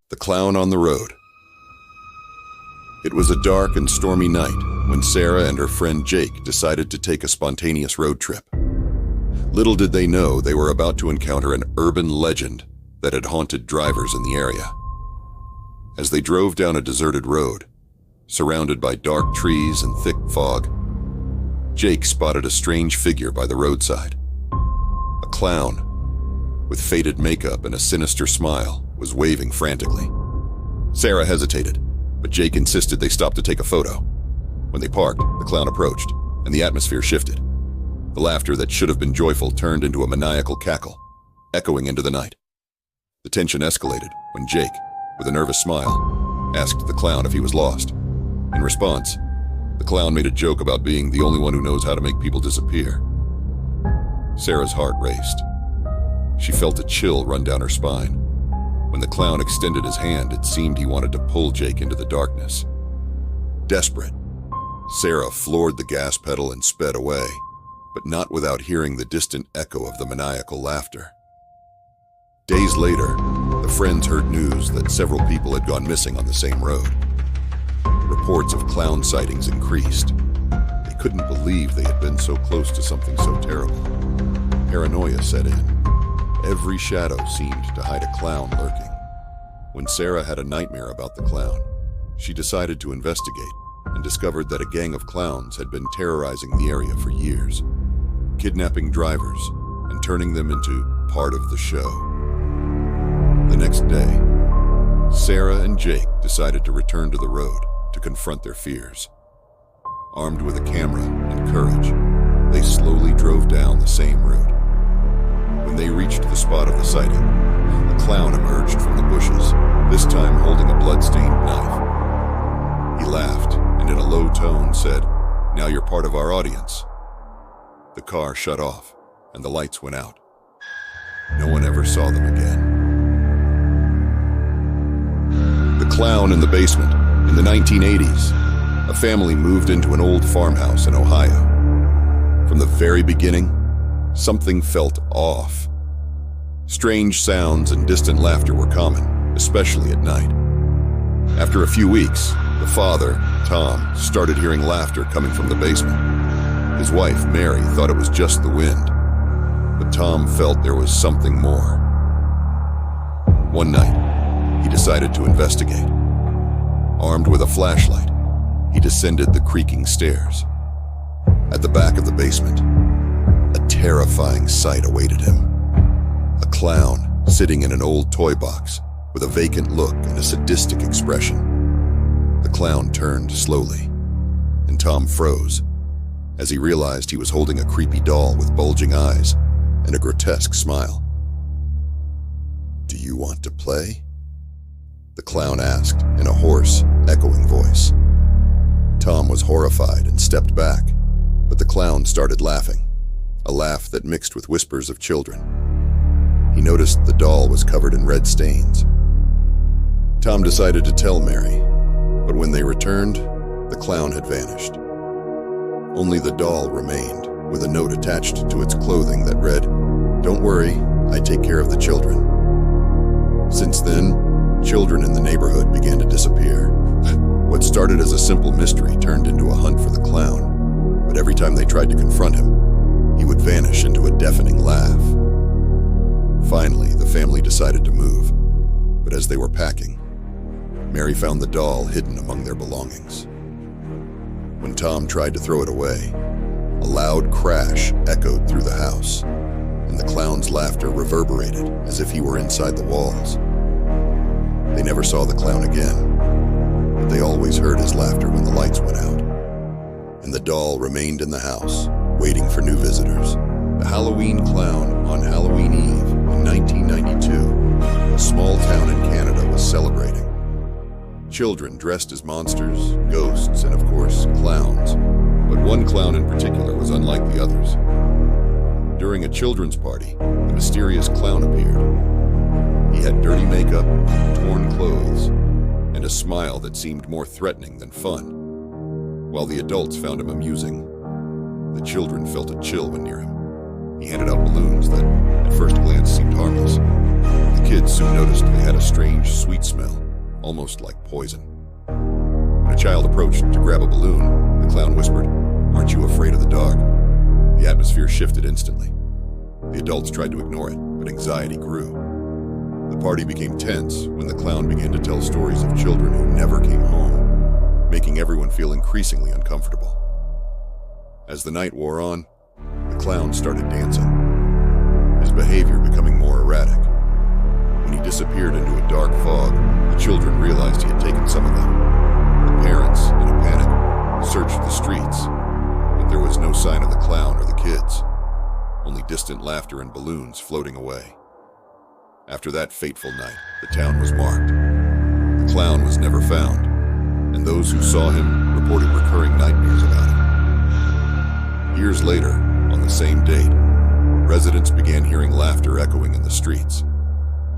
The Clown on the Road. It was a dark and stormy night when Sarah and her friend Jake decided to take a spontaneous road trip. Little did they know they were about to encounter an urban legend that had haunted drivers in the area. As they drove down a deserted road, surrounded by dark trees and thick fog, Jake spotted a strange figure by the roadside. A clown, with faded makeup and a sinister smile, was waving frantically. Sarah hesitated, but Jake insisted they stop to take a photo. When they parked, the clown approached, and the atmosphere shifted. The laughter that should have been joyful turned into a maniacal cackle, echoing into the night. The tension escalated when Jake, with a nervous smile, asked the clown if he was lost. In response, the clown made a joke about being the only one who knows how to make people disappear. Sarah's heart raced. She felt a chill run down her spine. When the clown extended his hand, it seemed he wanted to pull Jake into the darkness. Desperate, Sarah floored the gas pedal and sped away, but not without hearing the distant echo of the maniacal laughter. Days later, the friends heard news that several people had gone missing on the same road. Reports of clown sightings increased. They couldn't believe they had been so close to something so terrible. Paranoia set in. Every shadow seemed to hide a clown lurking. When Sarah had a nightmare about the clown, she decided to investigate and discovered that a gang of clowns had been terrorizing the area for years, kidnapping drivers and turning them into part of the show. The next day, Sarah and Jake decided to return to the road to confront their fears. Armed with a camera and courage, they slowly drove down the same route. When they reached the spot of the sighting, a clown emerged from the bushes, this time holding a blood-stained knife. He laughed and in a low tone said, "Now you're part of our audience." The car shut off and the lights went out. No one ever saw them again. The Clown in the Basement. In the 1980s, a family moved into an old farmhouse in Ohio. From the very beginning, something felt off. Strange sounds and distant laughter were common, especially at night. After a few weeks, the father, Tom, started hearing laughter coming from the basement. His wife, Mary, thought it was just the wind, but Tom felt there was something more. One night, he decided to investigate. Armed with a flashlight, he descended the creaking stairs. At the back of the basement, a terrifying sight awaited him. A clown sitting in an old toy box with a vacant look and a sadistic expression. The clown turned slowly, and Tom froze as he realized he was holding a creepy doll with bulging eyes and a grotesque smile. "Do you want to play?" the clown asked in a hoarse, echoing voice. Tom was horrified and stepped back, but the clown started laughing, a laugh that mixed with whispers of children. He noticed the doll was covered in red stains. Tom decided to tell Mary, but when they returned, the clown had vanished. Only the doll remained, with a note attached to its clothing that read, "Don't worry, I take care of the children." Since then, children in the neighborhood began to disappear. What started as a simple mystery turned into a hunt for the clown, but every time they tried to confront him, he would vanish into a deafening laugh. Finally, the family decided to move, but as they were packing, Mary found the doll hidden among their belongings. When Tom tried to throw it away, a loud crash echoed through the house, and the clown's laughter reverberated as if he were inside the walls. They never saw the clown again, but they always heard his laughter when the lights went out. And the doll remained in the house, waiting for new visitors. The Halloween Clown on Halloween Eve in 1992, a small town in Canada was celebrating. Children dressed as monsters, ghosts, and of course, clowns. But one clown in particular was unlike the others. During a children's party, a mysterious clown appeared. He had dirty makeup, torn clothes, and a smile that seemed more threatening than fun. While the adults found him amusing, the children felt a chill when near him. He handed out balloons that, at first glance, seemed harmless. The kids soon noticed they had a strange, sweet smell. almost like poison. When a child approached to grab a balloon, the clown whispered, "Aren't you afraid of the dark?" The atmosphere shifted instantly. The adults tried to ignore it, but anxiety grew. The party became tense when the clown began to tell stories of children who never came home, making everyone feel increasingly uncomfortable. As the night wore on, the clown started dancing, his behavior becoming more erratic. When he disappeared into a dark fog, the children realized he had taken some of them. The parents, in a panic, searched the streets, but there was no sign of the clown or the kids, only distant laughter and balloons floating away. After that fateful night, the town was marked. The clown was never found, and those who saw him reported recurring nightmares about him. Years later, on the same date, residents began hearing laughter echoing in the streets,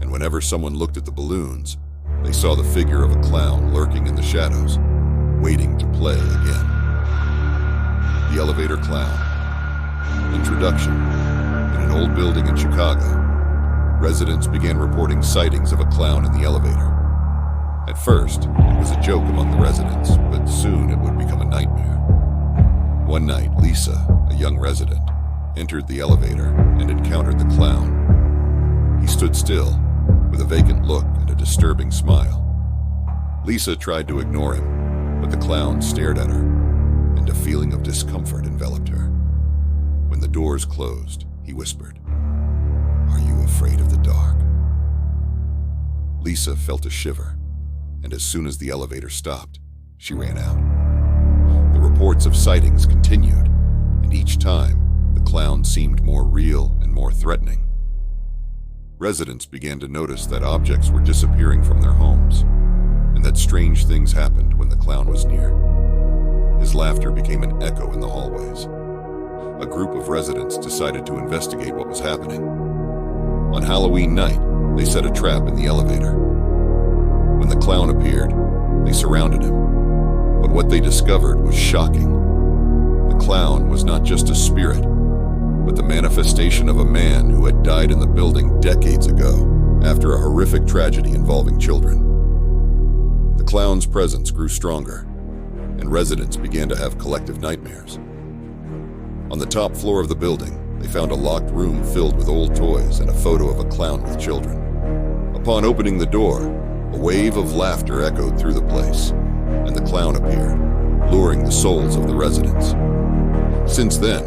and whenever someone looked at the balloons, they saw the figure of a clown lurking in the shadows, waiting to play again. The Elevator Clown. Introduction. In an old building in Chicago, residents began reporting sightings of a clown in the elevator. At first, it was a joke among the residents, but soon it would become a nightmare. One night, Lisa, a young resident, entered the elevator and encountered the clown. He stood still, with a vacant look and a disturbing smile. Lisa tried to ignore him, but the clown stared at her, and a feeling of discomfort enveloped her. When the doors closed, he whispered, "Are you afraid of the dark?" Lisa felt a shiver, and as soon as the elevator stopped, she ran out. The reports of sightings continued, and each time, the clown seemed more real and more threatening. Residents began to notice that objects were disappearing from their homes, and that strange things happened when the clown was near. His laughter became an echo in the hallways. A group of residents decided to investigate what was happening. On Halloween night, they set a trap in the elevator. When the clown appeared, they surrounded him. But what they discovered was shocking. The clown was not just a spirit, but the manifestation of a man who had died in the building decades ago after a horrific tragedy involving children. The clown's presence grew stronger, and residents began to have collective nightmares. On the top floor of the building, they found a locked room filled with old toys and a photo of a clown with children. Upon opening the door, a wave of laughter echoed through the place, and the clown appeared, luring the souls of the residents. Since then,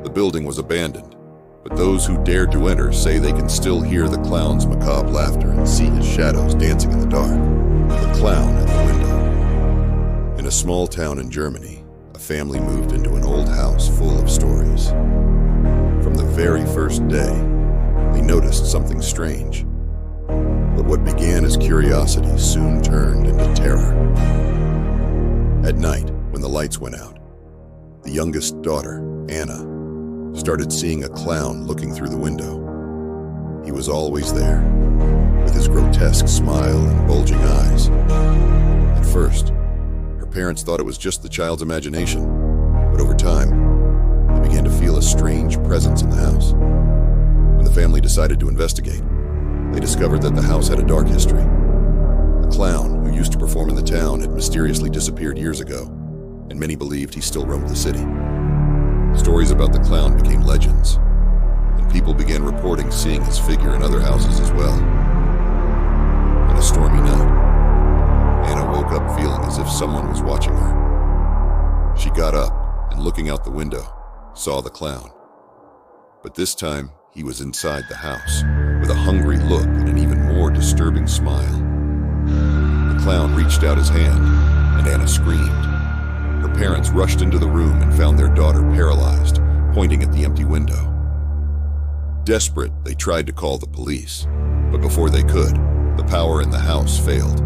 the building was abandoned, but those who dared to enter say they can still hear the clown's macabre laughter and see his shadows dancing in the dark. The clown at the window. In a small town in Germany, a family moved into an old house full of stories. From the very first day, they noticed something strange. But what began as curiosity soon turned into terror. At night, when the lights went out, the youngest daughter, Anna, started seeing a clown looking through the window. He was always there, with his grotesque smile and bulging eyes. At first, her parents thought it was just the child's imagination, but over time, they began to feel a strange presence in the house. When the family decided to investigate, they discovered that the house had a dark history. A clown who used to perform in the town had mysteriously disappeared years ago, and many believed he still roamed the city. Stories about the clown became legends, and people began reporting seeing his figure in other houses as well. On a stormy night, Anna woke up feeling as if someone was watching her. She got up and, looking out the window, saw the clown. But this time, he was inside the house, with a hungry look and an even more disturbing smile. The clown reached out his hand, and Anna screamed. Her parents rushed into the room and found their daughter paralyzed, pointing at the empty window. Desperate, they tried to call the police, but before they could, the power in the house failed,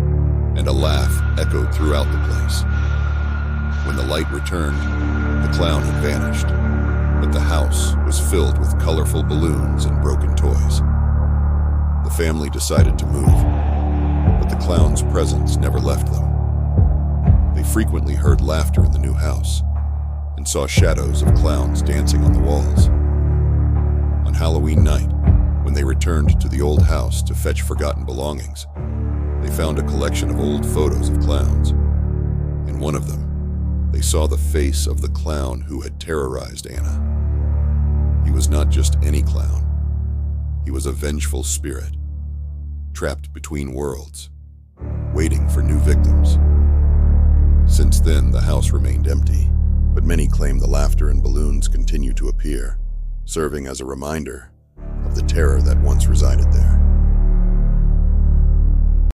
and a laugh echoed throughout the place. When the light returned, the clown had vanished, but the house was filled with colorful balloons and broken toys. The family decided to move, but the clown's presence never left them. They frequently heard laughter in the new house and saw shadows of clowns dancing on the walls. On Halloween night, when they returned to the old house to fetch forgotten belongings, they found a collection of old photos of clowns. In one of them, they saw the face of the clown who had terrorized Anna. He was not just any clown. He was a vengeful spirit, trapped between worlds, waiting for new victims. Since then, the house remained empty, but many claim the laughter and balloons continue to appear, serving as a reminder of the terror that once resided there.